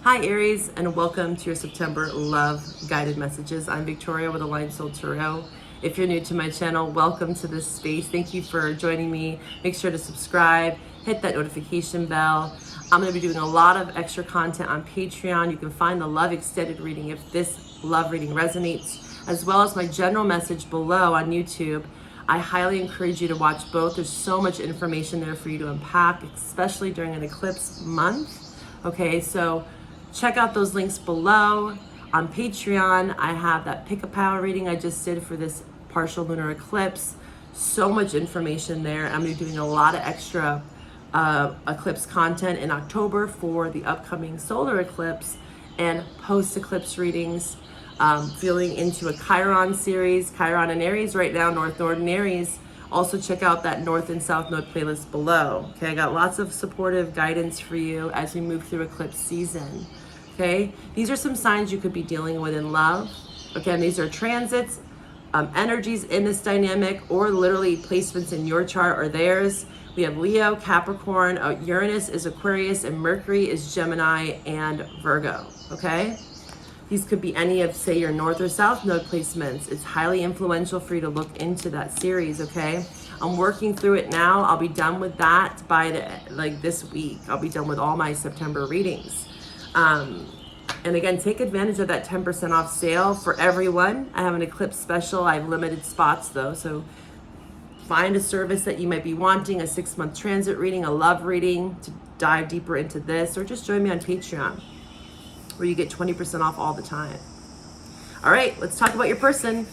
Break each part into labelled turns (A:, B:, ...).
A: Hi Aries, and welcome to your September love guided messages. I'm Victoria with Aligned Soul Tarot. If you're new to my channel, welcome to this space. Thank you for joining me. Make sure to subscribe, hit that notification bell. I'm going to be doing a lot of extra content on Patreon. You can find the love extended reading if this love reading resonates, as well as my general message below on YouTube. I highly encourage you to watch both. There's so much information there for you to unpack, especially during an eclipse month. Okay, so check out those links below. On Patreon, I have that pick a power reading I just did for this partial lunar eclipse. So much information there. I'm gonna be doing a lot of extra eclipse content in October for the upcoming solar eclipse and post-eclipse readings. Feeling into a Chiron series, Chiron and Aries right now, North Node and Aries. Also check out that North and South Node playlist below. Okay, I got lots of supportive guidance for you as we move through eclipse season. Okay, these are some signs you could be dealing with in love. Again, these are transits, energies in this dynamic, or literally placements in your chart or theirs. We have Leo, Capricorn, Uranus is Aquarius, and Mercury is Gemini and Virgo. Okay, these could be any of, say, your North or South Node placements. It's highly influential for you to look into that series. Okay, I'm working through it now. I'll be done with that by this week. I'll be done with all my September readings. And again, take advantage of that 10% off sale for everyone. I have an eclipse special. I have limited spots though. So find a service that you might be wanting, a 6-month transit reading, a love reading to dive deeper into this, or just join me on Patreon where you get 20% off all the time. All right, let's talk about your person.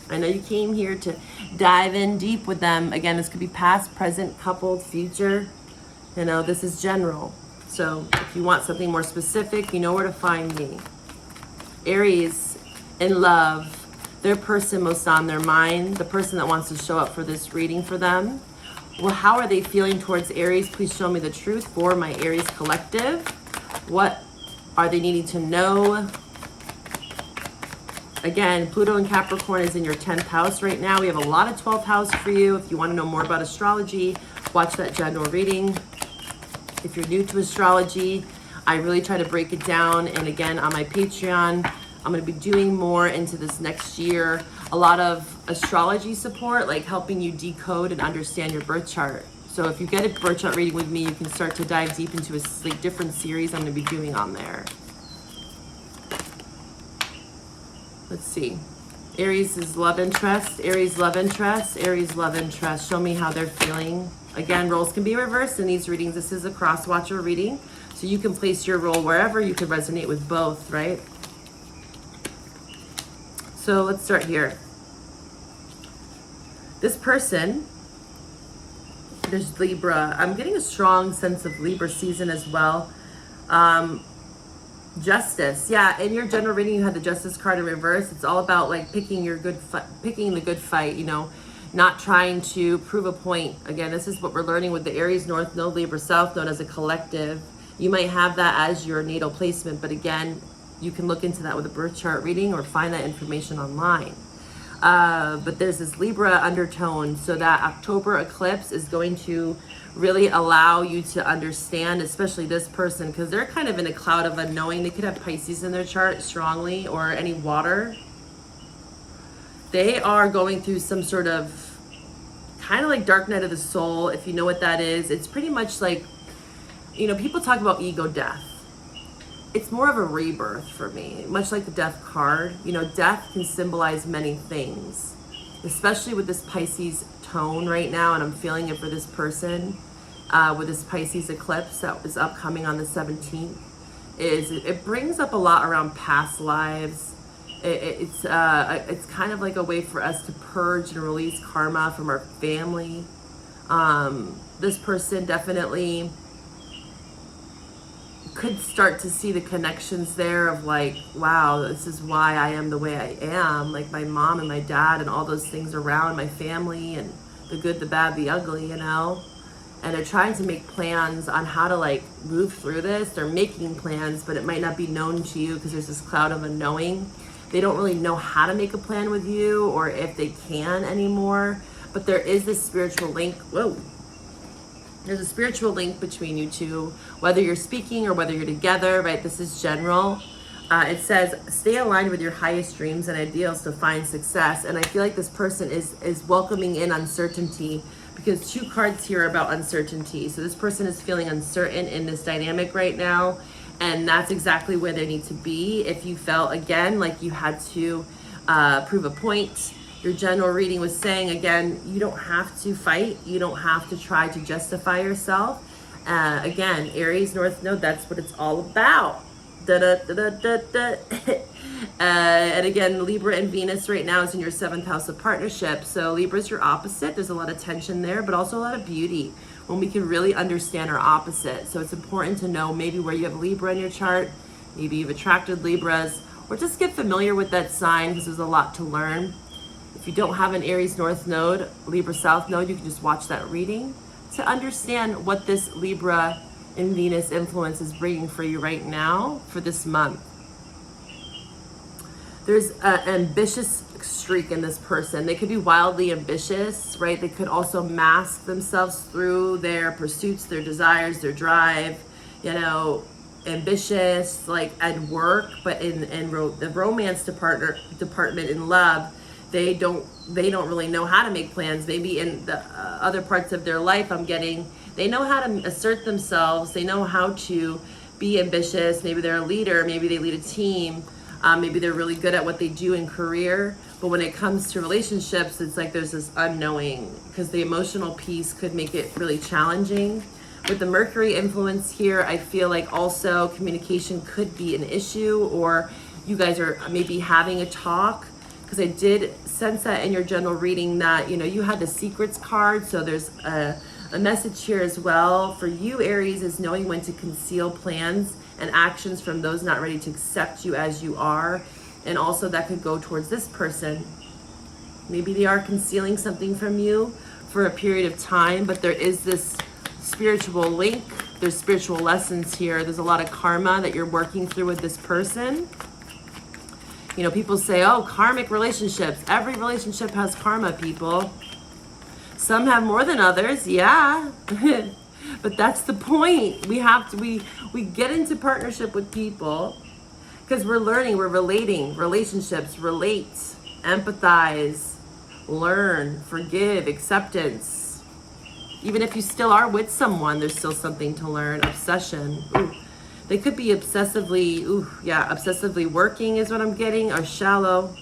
A: I know you came here to dive in deep with them. Again, this could be past, present, coupled, future. You know, this is general. So if you want something more specific, you know where to find me. Aries, in love, their person most on their mind, the person that wants to show up for this reading for them. Well, how are they feeling towards Aries? Please show me the truth for my Aries collective. What are they needing to know? Again, Pluto and Capricorn is in your 10th house right now. We have a lot of 12th house for you. If you want to know more about astrology, watch that general reading. If you're new to astrology, I really try to break it down. And again, on my Patreon, I'm going to be doing more into this next year. A lot of astrology support, like helping you decode and understand your birth chart. So if you get a birth chart reading with me, you can start to dive deep into a different series I'm going to be doing on there. Let's see. Aries is love interest. Aries love interest. Aries love interest. Show me how they're feeling. Again, roles can be reversed in these readings. This is a cross-watcher reading, so you can place your role wherever you could resonate with both, right? So let's start here. This person, there's Libra. I'm getting a strong sense of Libra season as well. Justice, yeah. In your general reading, you had the Justice card in reverse. It's all about like picking the good fight. You know, not trying to prove a point. Again, this is what we're learning with the Aries North Node, Libra South Node as a collective. You might have that as your natal placement, but again, you can look into that with a birth chart reading or find that information online. But there's this Libra undertone, so that October eclipse is going to really allow you to understand, especially this person, because they're kind of in a cloud of unknowing. They could have Pisces in their chart strongly, or any water. They are going through some sort of kind of like dark night of the soul, if you know what that is. It's pretty much like, you know, people talk about ego death. It's more of a rebirth for me, much like the death card. You know, death can symbolize many things, especially with this Pisces tone right now, and I'm feeling it for this person with this Pisces eclipse that is upcoming on the 17th. It brings up a lot around past lives. It's kind of like a way for us to purge and release karma from our family. This person definitely could start to see the connections there of like, wow, this is why I am the way I am. Like my mom and my dad and all those things around my family, and the good, the bad, the ugly, you know. And they're trying to make plans on how to like move through this. They're making plans, but it might not be known to you because there's this cloud of unknowing. They don't really know how to make a plan with you, or if they can anymore. But there is this spiritual link. Whoa. There's a spiritual link between you two, whether you're speaking or whether you're together, right? This is general. It says, stay aligned with your highest dreams and ideals to find success. And I feel like this person is welcoming in uncertainty, because 2 cards here are about uncertainty. So this person is feeling uncertain in this dynamic right now. And that's exactly where they need to be. If you felt, again, like you had to prove a point, your general reading was saying, again, you don't have to fight. You don't have to try to justify yourself. Again, Aries North Node, that's what it's all about. Da, da, da, da, da, da. And again, Libra and Venus right now is in your 7th house of partnership. So Libra's your opposite. There's a lot of tension there, but also a lot of beauty when we can really understand our opposite. So it's important to know maybe where you have Libra in your chart. Maybe you've attracted Libras, or just get familiar with that sign, because there's a lot to learn. If you don't have an Aries North Node, Libra South Node, you can just watch that reading to understand what this Libra and Venus influence is bringing for you right now for this month. There's an ambitious streak in this person. They could be wildly ambitious, right? They could also mask themselves through their pursuits, their desires, their drive, you know, ambitious, like at work, but in the romance department in love, they don't really know how to make plans. Maybe in the other parts of their life, I'm getting, they know how to assert themselves. They know how to be ambitious. Maybe they're a leader. Maybe they lead a team. Maybe they're really good at what they do in career. But when it comes to relationships, it's like there's this unknowing, because the emotional piece could make it really challenging. With the Mercury influence here, I feel like also communication could be an issue, or you guys are maybe having a talk, because I did sense that in your general reading that, you know, you had the secrets card. So there's a message here as well for you, Aries, is knowing when to conceal plans and actions from those not ready to accept you as you are. And also that could go towards this person. Maybe they are concealing something from you for a period of time, but there is this spiritual link. There's spiritual lessons here. There's a lot of karma that you're working through with this person. You know, people say, oh, karmic relationships. Every relationship has karma, people. Some have more than others, yeah. But that's the point. We get into partnership with people because we're learning, we're relating. Relationships, relate, empathize, learn, forgive, acceptance. Even if you still are with someone, there's still something to learn. Obsession. Ooh. They could be obsessively working is what I'm getting, or shallow.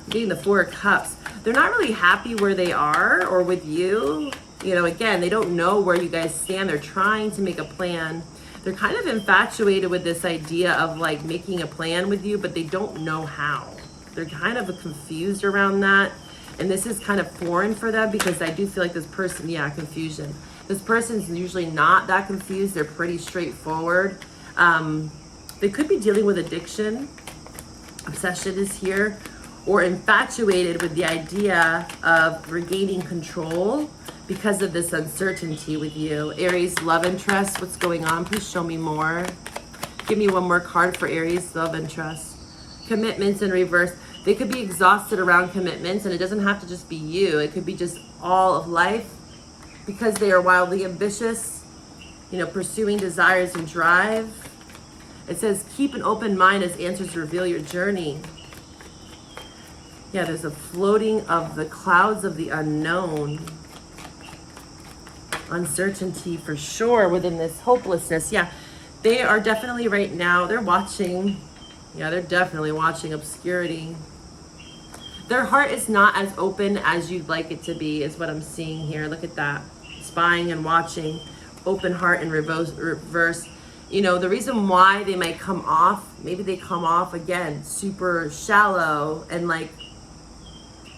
A: I'm getting the 4 of Cups. They're not really happy where they are or with you. You know, again, they don't know where you guys stand. They're trying to make a plan. They're kind of infatuated with this idea of like making a plan with you, but they don't know how. They're kind of confused around that. And this is kind of foreign for them, because I do feel like this person, confusion. This person's usually not that confused. They're pretty straightforward. They could be dealing with addiction. Obsession is here. Or infatuated with the idea of regaining control because of this uncertainty with you. Aries, love interest, what's going on? Please show me more. Give me one more card for Aries, love interest. Commitments in reverse. They could be exhausted around commitments, and it doesn't have to just be you. It could be just all of life, because they are wildly ambitious, you know, pursuing desires and drive. It says, keep an open mind as answers reveal your journey. Yeah, there's a floating of the clouds of the unknown. Uncertainty for sure within this hopelessness. Yeah, they are definitely right now, they're watching. Yeah, they're definitely watching obscurity. Their heart is not as open as you'd like it to be, is what I'm seeing here. Look at that. Spying and watching. Open heart in reverse. You know, the reason why they might come off, maybe they come off again, super shallow and like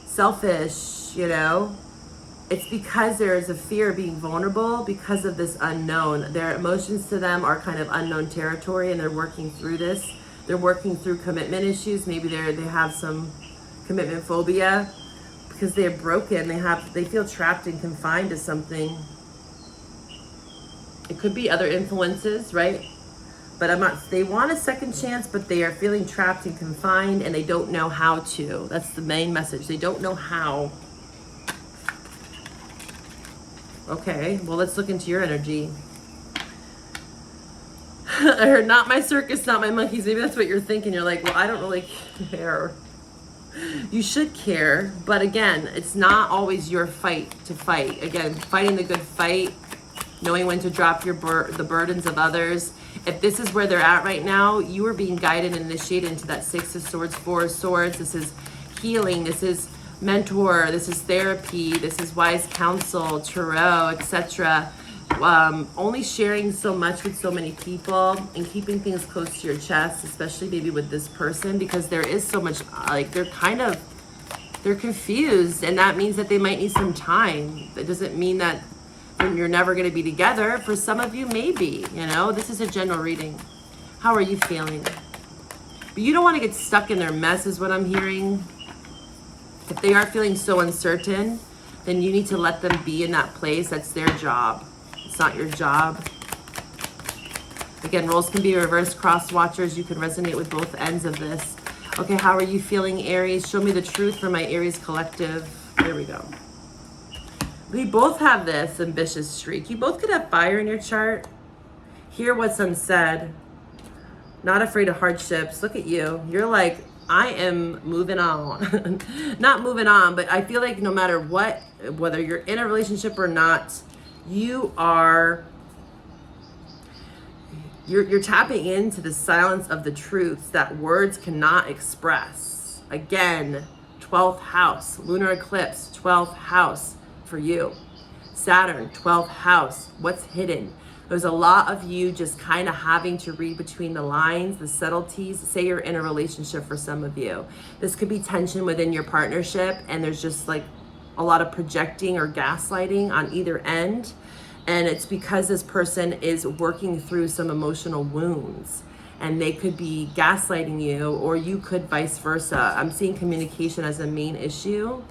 A: selfish, you know, it's because there is a fear of being vulnerable because of this unknown. Their emotions to them are kind of unknown territory, and they're working through this. They're working through commitment issues. Maybe they have some commitment phobia because they're broken. They feel trapped and confined to something. It could be other influences, right? But they want a second chance, but they are feeling trapped and confined, and they don't know how to. That's the main message. They don't know how. Okay, well, let's look into your energy. I heard not my circus, not my monkeys. Maybe that's what you're thinking. You're like, well, I don't really care. You should care, but again, it's not always your fight to fight. Again, fighting the good fight, knowing when to drop the burdens of others. If this is where they're at right now, you are being guided and initiated into that Six of Swords, Four of Swords. This is healing. This is mentor. This is therapy. This is wise counsel, tarot, etc. Only sharing so much with so many people and keeping things close to your chest, especially maybe with this person, because there is so much, like, they're confused, and that means that they might need some time. That doesn't mean that you're never going to be together. For some of you, maybe, this is a general reading. How are you feeling? But you don't want to get stuck in their mess is what I'm hearing. If they are feeling so uncertain, then you need to let them be in that place. That's their job. It's not your job. Again, roles can be reversed, cross watchers. You can resonate with both ends of this. Okay, how are you feeling, Aries? Show me the truth for my Aries collective. There we go. We both have this ambitious streak. You both could have fire in your chart. Hear what's unsaid. Not afraid of hardships. Look at you. You're like, I am moving on. Not moving on, but I feel like no matter what, whether you're in a relationship or not, you're tapping into the silence of the truths that words cannot express. Again, 12th house, lunar eclipse, 12th house for you. Saturn, 12th house, what's hidden? There's a lot of you just kind of having to read between the lines, the subtleties. Say you're in a relationship for some of you. This could be tension within your partnership, and there's just like a lot of projecting or gaslighting on either end. And it's because this person is working through some emotional wounds, and they could be gaslighting you, or you could vice versa. I'm seeing communication as a main issue.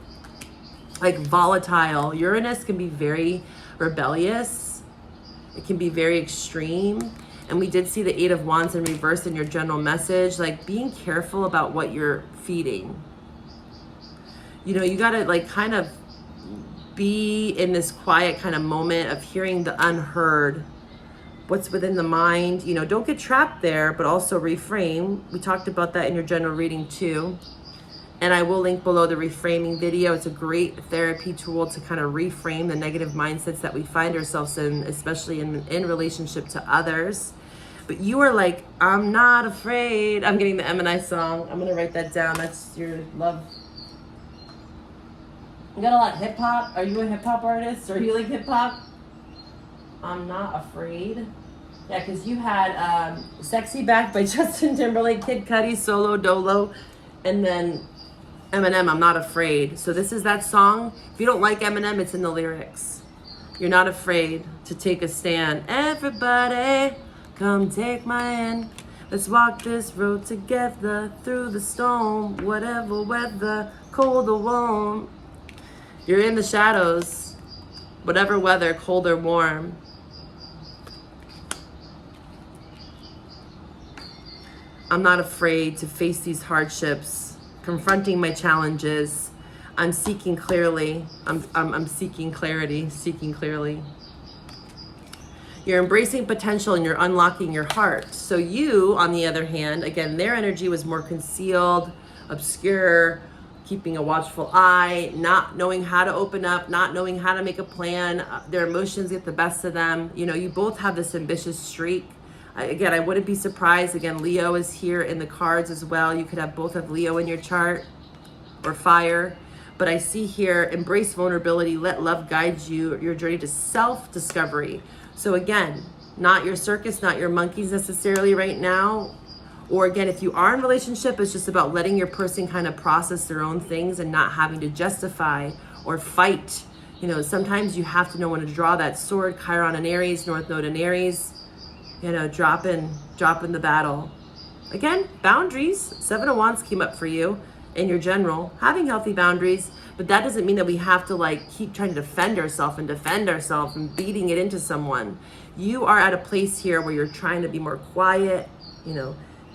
A: Like volatile. Uranus can be very rebellious. It can be very extreme. And we did see the Eight of Wands in reverse in your general message, like being careful about what you're feeding. You gotta like kind of be in this quiet kind of moment of hearing the unheard, what's within the mind. Don't get trapped there, but also reframe. We talked about that in your general reading too. And I will link below the reframing video. It's a great therapy tool to kind of reframe the negative mindsets that we find ourselves in, especially in relationship to others. But you are like, I'm not afraid. I'm getting the M&I song. I'm going to write that down. That's your love. You got a lot of hip hop. Are you a hip hop artist? Or you like hip hop? I'm not afraid. Yeah, because you had Sexy Back by Justin Timberlake, Kid Cudi, Solo Dolo, and then Eminem, I'm Not Afraid. So this is that song. If you don't like Eminem, it's in the lyrics. You're not afraid to take a stand. Everybody, come take my hand. Let's walk this road together through the storm. Whatever weather, cold or warm. You're in the shadows. Whatever weather, cold or warm. I'm not afraid to face these hardships. Confronting my challenges. I'm seeking clearly. I'm seeking clarity, seeking clearly. You're embracing potential and you're unlocking your heart. So you, on the other hand, again, their energy was more concealed, obscure, keeping a watchful eye, not knowing how to open up, not knowing how to make a plan. Their emotions get the best of them. You both have this ambitious streak. Again, I wouldn't be surprised. Again, Leo is here in the cards as well. You could have both of Leo in your chart or fire. But I see here, embrace vulnerability. Let love guide you, your journey to self-discovery. So again, not your circus, not your monkeys necessarily right now. Or again, if you are in a relationship, it's just about letting your person kind of process their own things and not having to justify or fight. Sometimes you have to know when to draw that sword. Chiron and Aries, North Node and Aries. Drop in the battle. Again, boundaries. Seven of Wands came up for you in your general. Having healthy boundaries, but that doesn't mean that we have to keep trying to defend ourselves and beating it into someone. You are at a place here where you're trying to be more quiet,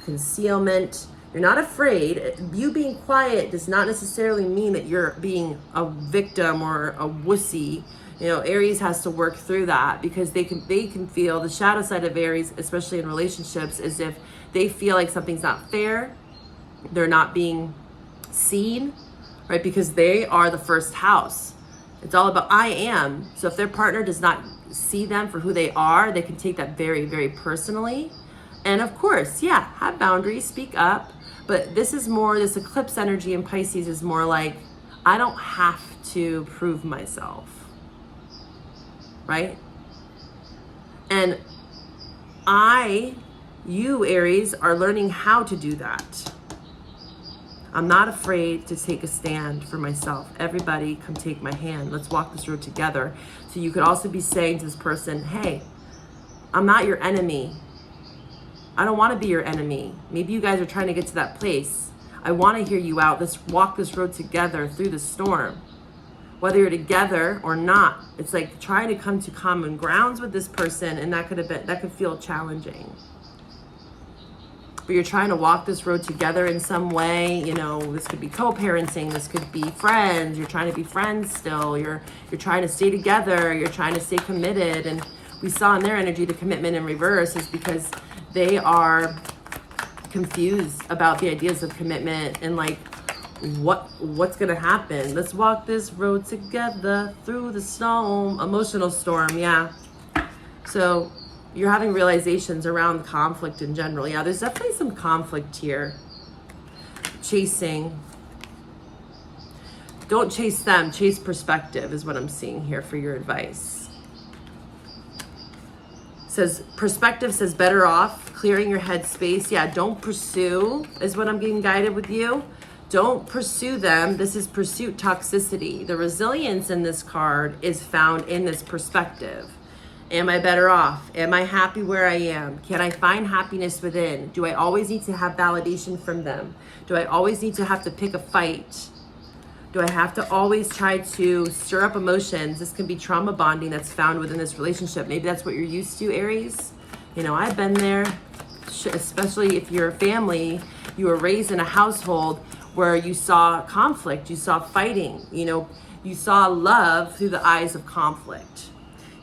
A: concealment. You're not afraid. You being quiet does not necessarily mean that you're being a victim or a wussy. You know, Aries has to work through that because they can feel the shadow side of Aries, especially in relationships, is if they feel like something's not fair, they're not being seen, right? Because they are the first house. It's all about I am. So if their partner does not see them for who they are, they can take that very, very personally. And of course, yeah, have boundaries, speak up. But this is more, this eclipse energy in Pisces is more like, I don't have to prove myself, right? And you Aries are learning how to do that. I'm not afraid to take a stand for myself. Everybody come take my hand. Let's walk this road together. So you could also be saying to this person, hey, I'm not your enemy. I don't want to be your enemy. Maybe you guys are trying to get to that place. I want to hear you out. Let's walk this road together through the storm. Whether you're together or not, it's like trying to come to common grounds with this person, and that could feel challenging. But you're trying to walk this road together in some way. You know, this could be co-parenting, this could be friends. You're trying to be friends still. You're trying to stay together. You're trying to stay committed. And we saw in their energy the commitment in reverse is because they are confused about the ideas of commitment and like what's gonna happen. Let's walk this road together through the storm. Emotional storm, yeah. So you're having realizations around conflict in general. Yeah, there's definitely some conflict here. Chasing. Don't chase them, chase perspective is what I'm seeing here for your advice. Says perspective says better off, clearing your head space. Yeah, don't pursue is what I'm getting guided with you. Don't pursue them. This is pursuit toxicity. The resilience in this card is found in this perspective. Am I better off? Am I happy where I am? Can I find happiness within? Do I always need to have validation from them? Do I always need to have to pick a fight? Do I have to always try to stir up emotions? This can be trauma bonding that's found within this relationship. Maybe that's what you're used to, Aries. You know, I've been there, especially if you're a family, you were raised in a household where you saw conflict, you saw fighting, you know, you saw love through the eyes of conflict.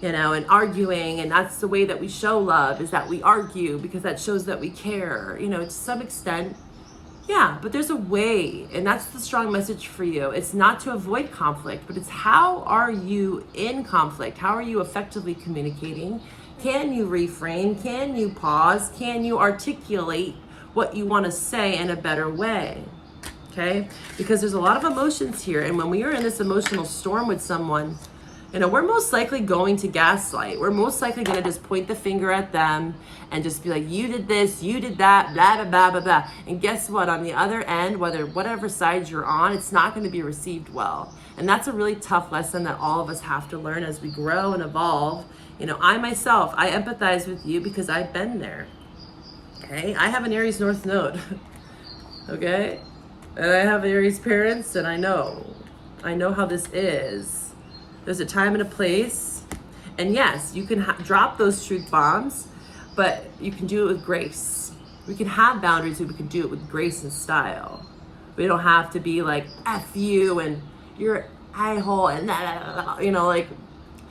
A: You know, and arguing, and that's the way that we show love, is that we argue because that shows that we care, you know, to some extent. Yeah, but there's a way, and that's the strong message for you. It's not to avoid conflict, but it's how are you in conflict? How are you effectively communicating? Can you reframe? Can you pause? Can you articulate what you want to say in a better way? Okay, because there's a lot of emotions here, and when we are in this emotional storm with someone, you know, we're most likely going to gaslight. We're most likely going to just point the finger at them and just be like, you did this, you did that, blah, blah, blah, blah, blah. And guess what? On the other end, whatever side you're on, it's not going to be received well. And that's a really tough lesson that all of us have to learn as we grow and evolve. You know, I myself, I empathize with you because I've been there. Okay? I have an Aries North Node. Okay? And I have Aries parents, and I know how this is. There's a time and a place. And yes, you can drop those truth bombs, but you can do it with grace. We can have boundaries, but we can do it with grace and style. We don't have to be like, F you and you're a-hole and you know, like,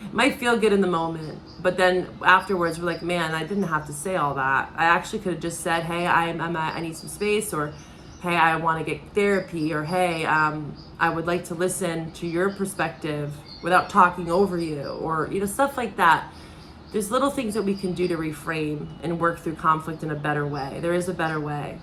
A: it might feel good in the moment, but then afterwards we're like, man, I didn't have to say all that. I actually could have just said, hey, I need some space, or hey, I want to get therapy, or hey, I would like to listen to your perspective without talking over you, or, you know, stuff like that. There's little things that we can do to reframe and work through conflict in a better way. There is a better way.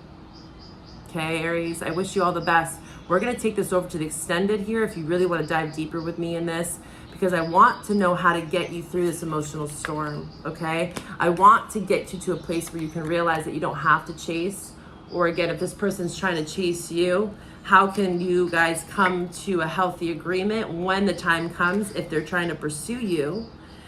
A: Okay, Aries, I wish you all the best. We're going to take this over to the extended here if you really want to dive deeper with me in this, because I want to know how to get you through this emotional storm, okay? I want to get you to a place where you can realize that you don't have to chase, or again, if this person's trying to chase you, how can you guys come to a healthy agreement when the time comes? If they're trying to pursue you,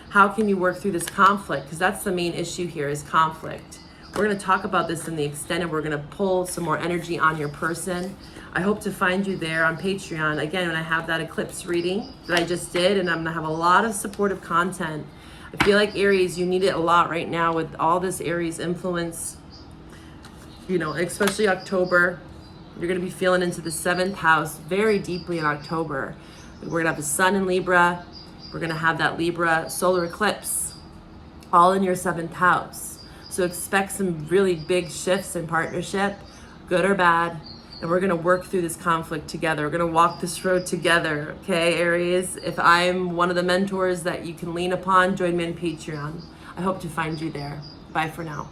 A: how can you work through this conflict? Because that's the main issue here, is conflict. We're going to talk about this in the extended. We're going to pull some more energy on your person. I hope to find you there on Patreon. Again, when I have that eclipse reading that I just did, and I'm going to have a lot of supportive content. I feel like Aries, you need it a lot right now with all this Aries influence, you know, especially October. You're going to be feeling into the 7th house very deeply in October. We're going to have the sun in Libra. We're going to have that Libra solar eclipse all in your 7th house. So expect some really big shifts in partnership, good or bad. And we're going to work through this conflict together. We're going to walk this road together. Okay, Aries? If I'm one of the mentors that you can lean upon, join me on Patreon. I hope to find you there. Bye for now.